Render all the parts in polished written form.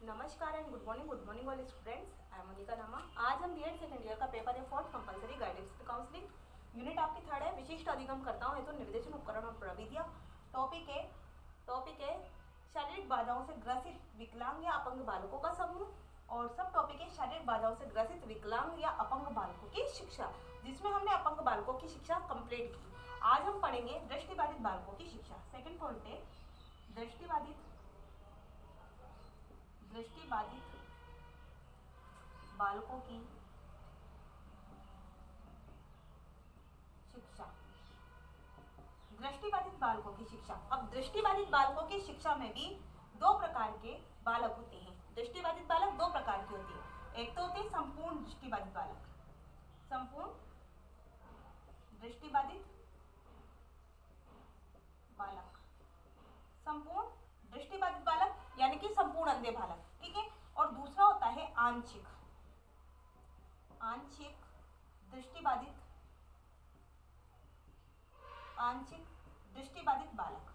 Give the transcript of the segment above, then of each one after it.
नमस्कार and good morning all students. I am Monika Nama. आज हम बीएड सेकंड ईयर का पेपर है fourth compulsory guidance to counselling unit आपकी थर्ड है। विशिष्ट अधिगमकर्ताओं हेतु निर्देशन उपकरण और प्रविधियां। टॉपिक है शारीरिक बाधाओं से ग्रसित विकलांग या अपंग बालकों का समूह और सब टॉपिक है शारीरिक बाधाओं से ग्रसित विकलांग या अपंग बालकों की शिक्षा, जिसमें हमने अपंग बालकों की शिक्षा कंप्लीट की। आज हम पढ़ेंगे दृष्टिबाधित बालकों की शिक्षा। सेकंड पॉइंट है दृष्टिबाधित बालकों की शिक्षा। दृष्टिबाधित बालकों की शिक्षा। अब दृष्टिबाधित बालकों की शिक्षा में भी दो प्रकार के बालक होते हैं। दृष्टिबाधित बालक दो प्रकार के होते हैं। एक तो होते हैं संपूर्ण दृष्टिबाधित बालक, संपूर्ण दृष्टिबाधित बालक, संपूर्ण दृष्टिबाधित बालक यानी कि संपूर्ण अंधे बालक, ठीक है। और दूसरा होता है आंशिक दृष्टिबाधित बालक,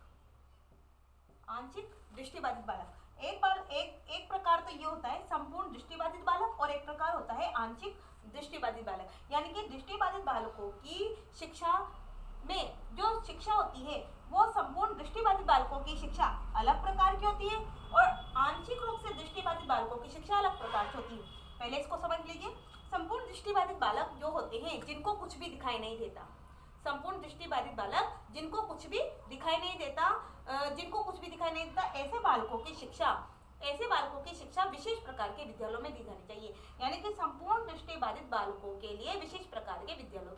आंशिक दृष्टिबाधित बालक। एक प्रकार तो ये होता है संपूर्ण दृष्टिबाधित बालक और एक प्रकार होता है आंशिक दृष्टिबाधित बालक। यानी कि दृष्टिबाधित बालकों की शिक्षा में जो शिक्षा होती है वो संपूर्ण दृष्टिबाधित बालकों की शिक्षा अलग प्रकार की होती है और आंशिक रूप से दृष्टिबाधित बालकों की शिक्षा अलग प्रकार की होती है। पहले इसको समझ लीजिए। संपूर्ण दृष्टिबाधित बालक जो होते हैं जिनको कुछ भी दिखाई नहीं देता, संपूर्ण दृष्टिबाधित बालक जिनको कुछ भी दिखाई नहीं देता, ऐसे बालकों की शिक्षा विशेष प्रकार के विद्यालयों में दी जानी चाहिए। यानी कि संपूर्ण दृष्टिबाधित बालकों के लिए विशेष प्रकार के विद्यालयों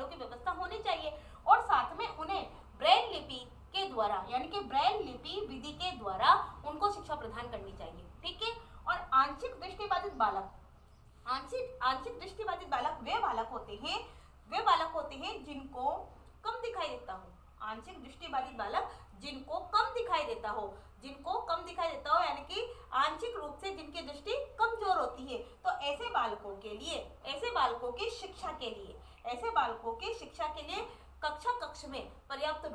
की व्यवस्था होनी चाहिए और साथ में उन्हें ब्रेल लिपि के द्वारा यानी कि ब्रेल लिपि विधि के द्वारा उनको शिक्षा प्रदान करनी चाहिए, ठीक है। और आंशिक दृष्टिबाधित बालक वे बालक होते हैं जिनको कम दिखाई देता हो। आंशिक दृष्टिबाधित बालक जिनको कम दिखाई देता हो यानी कि आंशिक रूप से जिनकी दृष्टि कमजोर होती है। तो ऐसे बालकों की शिक्षा के लिए कक्ष में पर्याप्त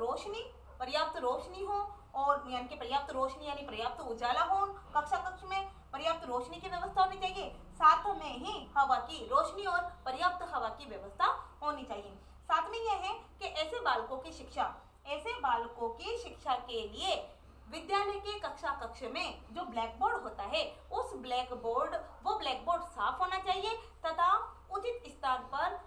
रोशनी हो और यानी कि पर्याप्त उजाला हो। कक्ष में पर्याप्त रोशनी की व्यवस्था होनी चाहिए, साथ में ही हवा की रोशनी और पर्याप्त हवा की व्यवस्था होनी चाहिए। साथ में यह है कि ऐसे बालकों की शिक्षा के लिए विद्यालय के कक्ष में जो ब्लैक बोर्ड होता है वो ब्लैक बोर्ड साफ होना चाहिए तथा उचित स्थान पर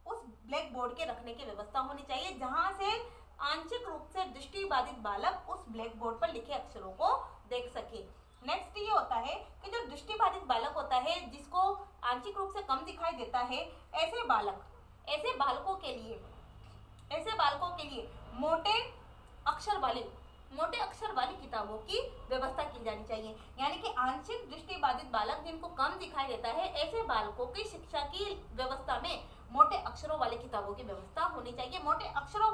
उस ब्लैक बोर्ड के रखने की व्यवस्था होनी चाहिए, जहां से आंशिक रूप से दृष्टिबाधित बालक उस ब्लैक बोर्ड पर लिखे अक्षरों को देख सके। नेक्स्ट ये होता है कि जो दृष्टिबाधित बालक होता है जिसको आंशिक रूप से कम दिखाई देता है, ऐसे बालकों के लिए मोटे अक्षर वाली किताबों की व्यवस्था की जानी चाहिए। यानी कि आंशिक दृष्टिबाधित बालक जिनको कम दिखाई देता है, ऐसे बालकों की शिक्षा की व्यवस्था में मोटे अक्षरों वाली किताबों की व्यवस्था होनी चाहिए। मोटे अक्षरों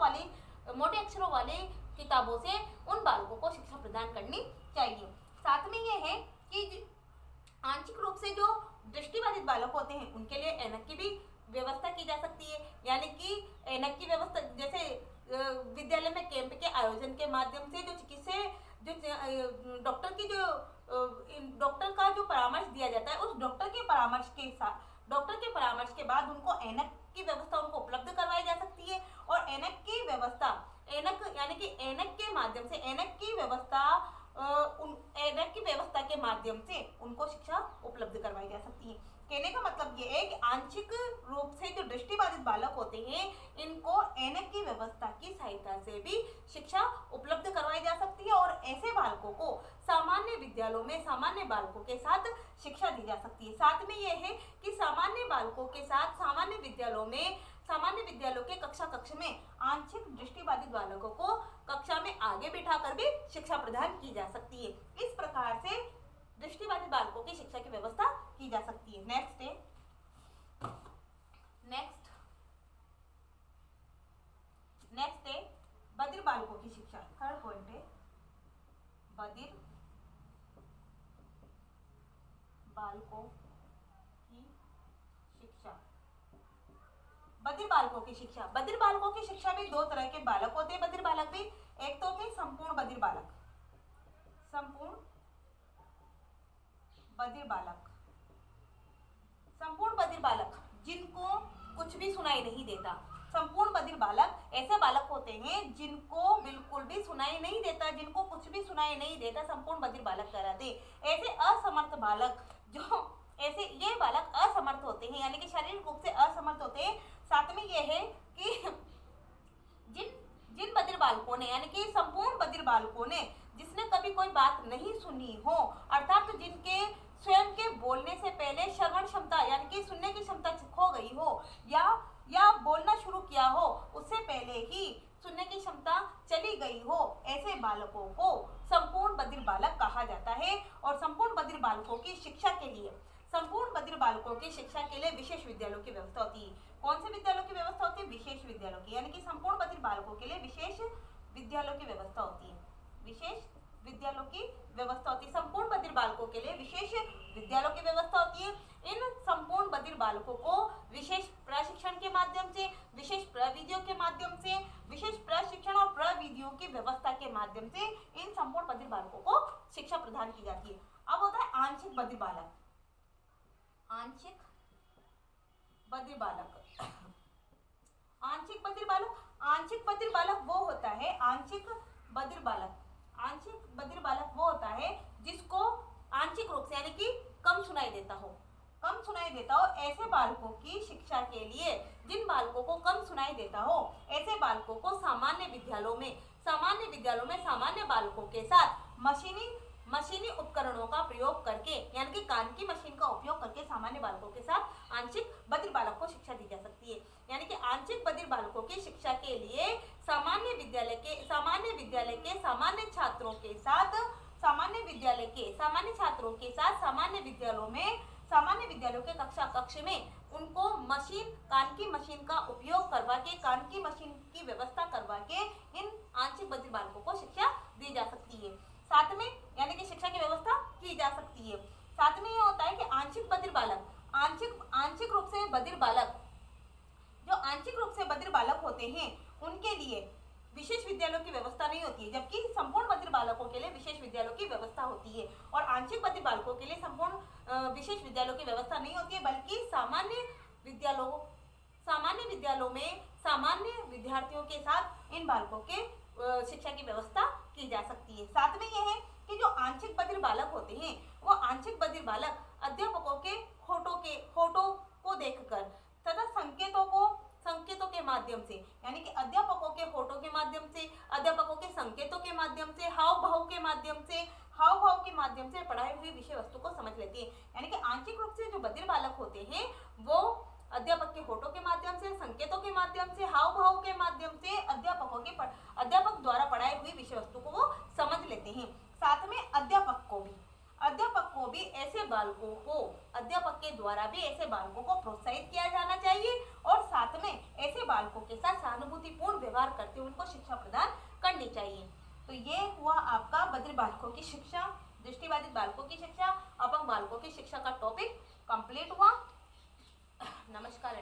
वाली किताबों से उन बालकों को शिक्षा प्रदान करनी चाहिए। साथ में यह है कि आंशिक रूप से जो दृष्टिबाधित बालक होते हैं उनके लिए ऐनक की भी व्यवस्था की जा सकती है। यानी कि ऐनक की व्यवस्था जैसे विद्यालय में कैंप के आयोजन के माध्यम से डॉक्टर का जो परामर्श दिया जाता है, उस डॉक्टर के परामर्श के बाद उनको ऐनक की व्यवस्था उनको उपलब्ध करवाई जा सकती है और ऐनक की व्यवस्था के माध्यम से उनको शिक्षा उपलब्ध करवाई जा सकती है। कहने का मतलब ये है कि आंशिक रूप से जो दृष्टिबाधित बालक होते हैं इनको ऐनक की व्यवस्था की सहायता से भी शिक्षा उपलब्ध करवाई जा सकती है और ऐसे बालकों को सामान्य विद्यालयों में सामान्य बालकों के साथ शिक्षा दी जा सकती है। साथ में यह है कि सामान्य बालकों के साथ सामान्य विद्यालयों के कक्ष में आंशिक दृष्टिबाधित बालकों को कक्षा में आगे बिठाकर भी शिक्षा प्रदान की जा सकती है। इस प्रकार से दृष्टिबाधित बालकों की शिक्षा की व्यवस्था की जा सकती है। नेक्स्ट है बधिर बालकों की शिक्षा। थर्ड पॉइंट है बधिर बालकों की शिक्षा। बधिर बालकों की शिक्षा भी दो तरह के बालक होते हैं। बधिर बालक भी एक तो होते हैं संपूर्ण बधिर बालक, संपूर्ण बधिर बालक, संपूर्ण बधिर बालक जिनको कुछ भी सुनाई नहीं देता। संपूर्ण बधिर बालक ऐसे बालक होते हैं जिनको बिल्कुल भी सुनाई नहीं देता, जिनको कुछ भी सुनाई नहीं देता, संपूर्ण बधिर बालक कहलाते। ऐसे असमर्थ बालक जो ऐसे ये बालक असमर्थ होते हैं, यानी कि शारीरिक रूप से असमर्थ होते हैं। साथ में ये है कि जिन बधिर बालकों ने, यानी कि संपूर्ण बधिर बालकों ने जिसने कभी कोई बात नहीं सुनी हो, अर्थात जिनके स्वयं के बोलने से पहले श्रवण क्षमता यानी कि सुनने की क्षमता खो गई हो, या बोलना शुरू किया हो उससे पहले ही सुनने की क्षमता चली गई हो, ऐसे बालकों को संपूर्ण बधिर बालक कहा जाता है। और संपूर्ण बधिर बालकों की शिक्षा के लिए, संपूर्ण बधिर बालकों की शिक्षा के लिए विशेष विद्यालयों की व्यवस्था होती है। कौन से विद्यालयों की व्यवस्था होती है? विशेष विद्यालयों की, यानी कि संपूर्ण बधिर बालकों के लिए विशेष विद्यालयों की व्यवस्था होती है। विशेष विद्यालयों की व्यवस्था होती है। संपूर्ण बधिर बालकों के लिए विशेष विद्यालयों की व्यवस्था होती है। इन संपूर्ण बधिर बालकों को विशेष प्रशिक्षण के माध्यम से, विशेष प्रविधियों के माध्यम से, विशेष प्रशिक्षण और प्रविधियों की व्यवस्था के माध्यम से इन संपूर्ण बधिर बालकों को शिक्षा प्रदान की जाती है। अब होता है आंशिक बधिर बालक। आंशिक बधिर बालक, आंशिक बधिर बालक, आंशिक बधिर बालक वो होता है, आंशिक बधिर बालक, आंशिक बधिर बालक वो होता है जिसको आंशिक रूप से यानी कि कम सुनाई देता हो, कम सुनाई देता हो। ऐसे बालकों की शिक्षा के लिए, जिन बालकों को कम सुनाई देता हो, ऐसे बालकों को सामान्य विद्यालयों में सामान्य बालकों के साथ मशीनी उपकरणों का प्रयोग करके, यानी कि कान की मशीन का उपयोग करके सामान्य बालकों के साथ आंशिक बधिर बालक को शिक्षा दी जा सकती है। यानी कि आंशिक बधिर बालकों की शिक्षा के लिए सामान्य विद्यालय के सामान्य छात्रों के साथ, सामान्य विद्यालयों के कक्ष में उनको कान की मशीन का उपयोग करवा के, कान की मशीन की व्यवस्था करवा के इन आंशिक बधिर बालकों को शिक्षा दी जा सकती है। साथ में यानी कि शिक्षा की व्यवस्था की जा सकती है। साथ में यह होता है कि आंशिक बधिर बालक, आंशिक रूप से बधिर बालक, जो आंशिक रूप से बधिर बालक होते हैं उनके लिए विशेष विद्यालयों की व्यवस्था नहीं होती है, जबकि संपूर्ण बधिर बालकों के लिए विशेष विद्यालयों की व्यवस्था होती है। और आंशिक बधिर बालकों के लिए संपूर्ण विशेष विद्यालयों की व्यवस्था नहीं होती है, बल्कि सामान्य विद्यालयों में सामान्य विद्यार्थियों के साथ इन बालकों के शिक्षा की व्यवस्था की जा सकती है। साथ में यह है कि जो आंशिक बधिर बालक होते हैं, वो आंशिक बधिर बालक अध्यापकों के होठों को देखकर तथा संकेतों के माध्यम से, यानी कि अध्यापकों के होठों के माध्यम से, अध्यापकों के संकेतों के माध्यम से, हाव भाव के माध्यम से पढ़ाई हुई विषय वस्तु को समझ लेते हैं। यानी कि आंशिक रूप से जो बधिर बालक होते हैं वो अध्यापक के होठों के माध्यम से, संकेतों के माध्यम से, हाव भाव के माध्यम से अध्यापक द्वारा पढ़ाई हुई विषय वस्तु को वो समझ लेते हैं। साथ में अध्यापक को भी ऐसे बालकों को, अध्यापक के द्वारा भी ऐसे बालकों को प्रोत्साहित किया जाना चाहिए और साथ में ऐसे बालकों के साथ सहानुभूतिपूर्ण व्यवहार करते हुए उनको शिक्षा प्रदान करनी चाहिए। तो ये हुआ आपका बधिर बालकों की शिक्षा, दृष्टिबाधित बालकों की शिक्षा, अपंग बालकों की शिक्षा का टॉपिक कंप्लीट हुआ। नमस्कार।